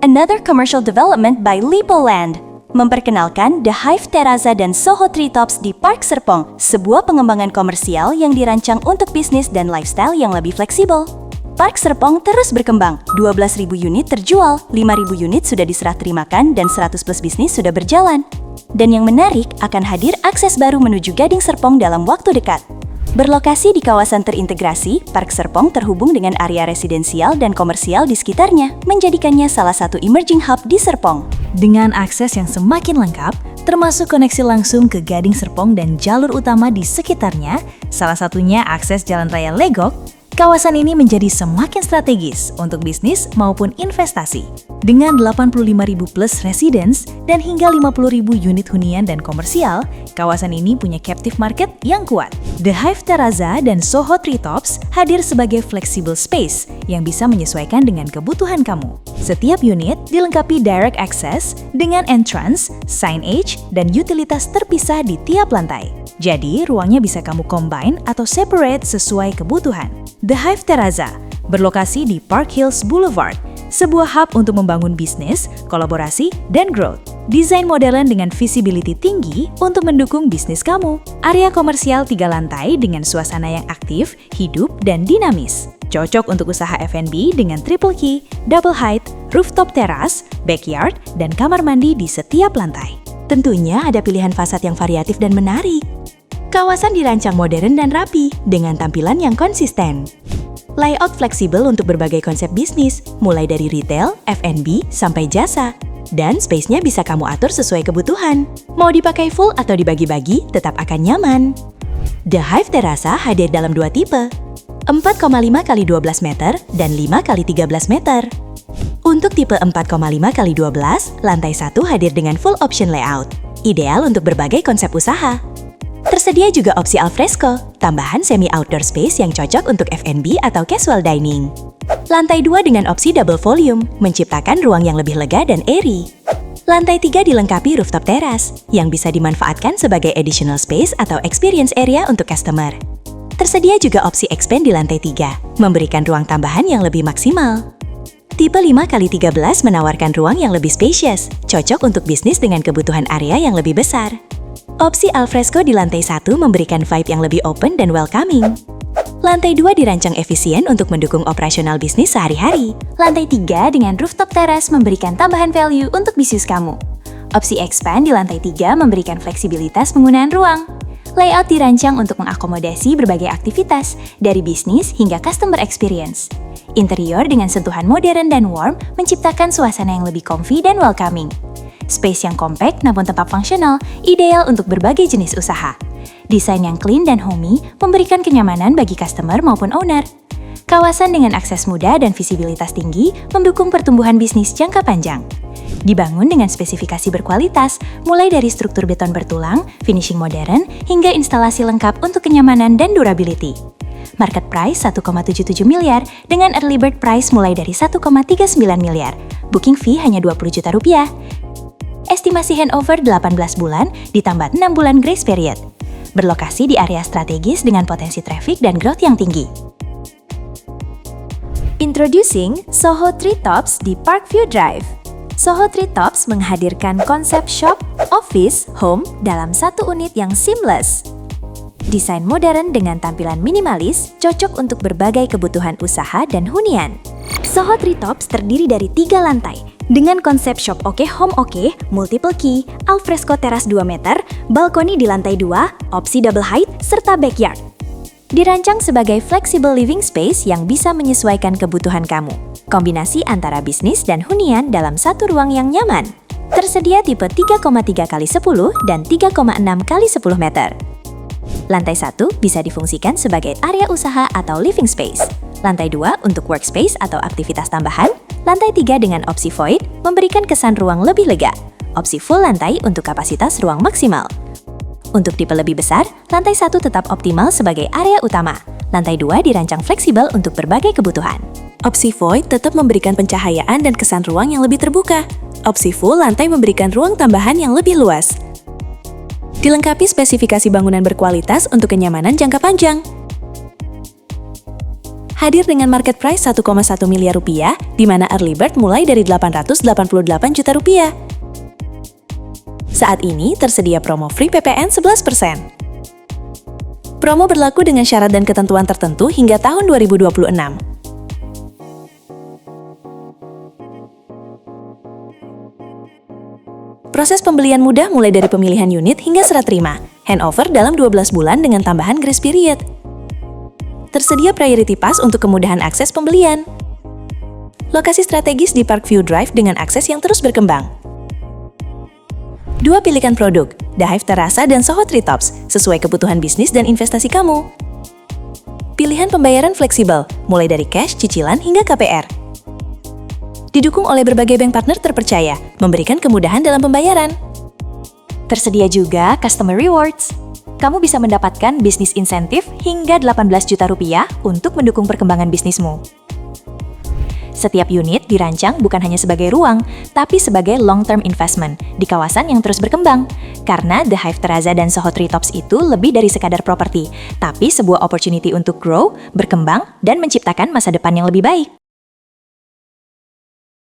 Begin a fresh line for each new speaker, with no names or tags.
Another commercial development by Lipoland. Memperkenalkan The Hive Terraza dan Soho Treetops di Park Serpong, sebuah pengembangan komersial yang dirancang untuk bisnis dan lifestyle yang lebih fleksibel. Park Serpong terus berkembang, 12.000 unit terjual, 5.000 unit sudah diserah terimakan, dan 100 plus bisnis sudah berjalan. Dan yang menarik, akan hadir akses baru menuju Gading Serpong dalam waktu dekat. Berlokasi di kawasan terintegrasi, Park Serpong terhubung dengan area residensial dan komersial di sekitarnya, menjadikannya salah satu emerging hub di Serpong.
Dengan akses yang semakin lengkap, termasuk koneksi langsung ke Gading Serpong dan jalur utama di sekitarnya, salah satunya akses Jalan Raya Legok, kawasan ini menjadi semakin strategis untuk bisnis maupun investasi. Dengan 85.000 plus residence dan hingga 50.000 unit hunian dan komersial, kawasan ini punya captive market yang kuat. The Hive Terraza dan Soho Treetops hadir sebagai flexible space yang bisa menyesuaikan dengan kebutuhan kamu. Setiap unit dilengkapi direct access dengan entrance, signage, dan utilitas terpisah di tiap lantai. Jadi, ruangnya bisa kamu combine atau separate sesuai kebutuhan. The Hive Terraza berlokasi di Park Hills Boulevard, sebuah hub untuk membangun bisnis, kolaborasi, dan growth. Desain modern dengan visibility tinggi untuk mendukung bisnis kamu. Area komersial 3 lantai dengan suasana yang aktif, hidup, dan dinamis. Cocok untuk usaha F&B dengan triple key, double height, rooftop teras, backyard, dan kamar mandi di setiap lantai. Tentunya ada pilihan fasad yang variatif dan menarik. Kawasan dirancang modern dan rapi dengan tampilan yang konsisten. Layout fleksibel untuk berbagai konsep bisnis, mulai dari retail, F&B, sampai jasa. Dan space-nya bisa kamu atur sesuai kebutuhan. Mau dipakai full atau dibagi-bagi, tetap akan nyaman. The Hive Terraza hadir dalam 2 tipe, 4,5 x 12 meter dan 5 x 13 meter. Untuk tipe 4,5 x 12, lantai 1 hadir dengan full option layout, ideal untuk berbagai konsep usaha. Tersedia juga opsi alfresco, tambahan semi-outdoor space yang cocok untuk F&B atau casual dining. Lantai 2 dengan opsi double volume, menciptakan ruang yang lebih lega dan airy. Lantai 3 dilengkapi rooftop teras, yang bisa dimanfaatkan sebagai additional space atau experience area untuk customer. Tersedia juga opsi expand di lantai 3, memberikan ruang tambahan yang lebih maksimal. Tipe 5 x 13 menawarkan ruang yang lebih spacious, cocok untuk bisnis dengan kebutuhan area yang lebih besar. Opsi alfresco di lantai 1 memberikan vibe yang lebih open dan welcoming. Lantai 2 dirancang efisien untuk mendukung operasional bisnis sehari-hari. Lantai 3 dengan rooftop teras memberikan tambahan value untuk bisnis kamu. Opsi expand di lantai 3 memberikan fleksibilitas penggunaan ruang. Layout dirancang untuk mengakomodasi berbagai aktivitas, dari bisnis hingga customer experience. Interior dengan sentuhan modern dan warm menciptakan suasana yang lebih comfy dan welcoming. Space yang compact namun tetap fungsional, ideal untuk berbagai jenis usaha. Desain yang clean dan homey memberikan kenyamanan bagi customer maupun owner. Kawasan dengan akses mudah dan visibilitas tinggi mendukung pertumbuhan bisnis jangka panjang. Dibangun dengan spesifikasi berkualitas, mulai dari struktur beton bertulang, finishing modern, hingga instalasi lengkap untuk kenyamanan dan durability. Market price 1,77 miliar dengan early bird price mulai dari 1,39 miliar. Booking fee hanya 20 juta rupiah. Estimasi handover 18 bulan ditambah 6 bulan grace period. Berlokasi di area strategis dengan potensi traffic dan growth yang tinggi. Introducing Soho Treetops di Parkview Drive. Soho Treetops menghadirkan konsep shop, office, home dalam satu unit yang seamless. Desain modern dengan tampilan minimalis, cocok untuk berbagai kebutuhan usaha dan hunian. Soho Treetops terdiri dari 3 lantai, dengan konsep shop oke, home oke, multiple key, alfresco teras 2 meter, balkoni di lantai 2, opsi double height, serta backyard. Dirancang sebagai flexible living space yang bisa menyesuaikan kebutuhan kamu. Kombinasi antara bisnis dan hunian dalam satu ruang yang nyaman. Tersedia tipe 3,3 x 10 dan 3,6 x 10 meter. Lantai 1 bisa difungsikan sebagai area usaha atau living space. Lantai 2 untuk workspace atau aktivitas tambahan. Lantai 3 dengan opsi void memberikan kesan ruang lebih lega. Opsi full lantai untuk kapasitas ruang maksimal. Untuk tipe lebih besar, lantai 1 tetap optimal sebagai area utama. Lantai 2 dirancang fleksibel untuk berbagai kebutuhan. Opsi void tetap memberikan pencahayaan dan kesan ruang yang lebih terbuka. Opsi full lantai memberikan ruang tambahan yang lebih luas. Dilengkapi spesifikasi bangunan berkualitas untuk kenyamanan jangka panjang. hadir dengan market price 1,1 miliar rupiah, di mana early bird mulai dari 888 juta rupiah. Saat ini tersedia promo free PPN 11%. Promo berlaku dengan syarat dan ketentuan tertentu hingga tahun 2026. Proses pembelian mudah mulai dari pemilihan unit hingga serah terima. Handover dalam 12 bulan dengan tambahan grace period. Tersedia priority pass untuk kemudahan akses pembelian. Lokasi strategis di Parkview Drive dengan akses yang terus berkembang. Dua pilihan produk, The Hive Terraza dan Soho Treetops, sesuai kebutuhan bisnis dan investasi kamu. Pilihan pembayaran fleksibel, mulai dari cash, cicilan, hingga KPR. Didukung oleh berbagai bank partner terpercaya, memberikan kemudahan dalam pembayaran.
Tersedia juga Customer Rewards. Kamu bisa mendapatkan bisnis insentif hingga 18 juta rupiah untuk mendukung perkembangan bisnismu. Setiap unit dirancang bukan hanya sebagai ruang, tapi sebagai long-term investment di kawasan yang terus berkembang. Karena The Hive Terraza dan Soho Treetops itu lebih dari sekadar properti, tapi sebuah opportunity untuk grow, berkembang, dan menciptakan masa depan yang lebih baik.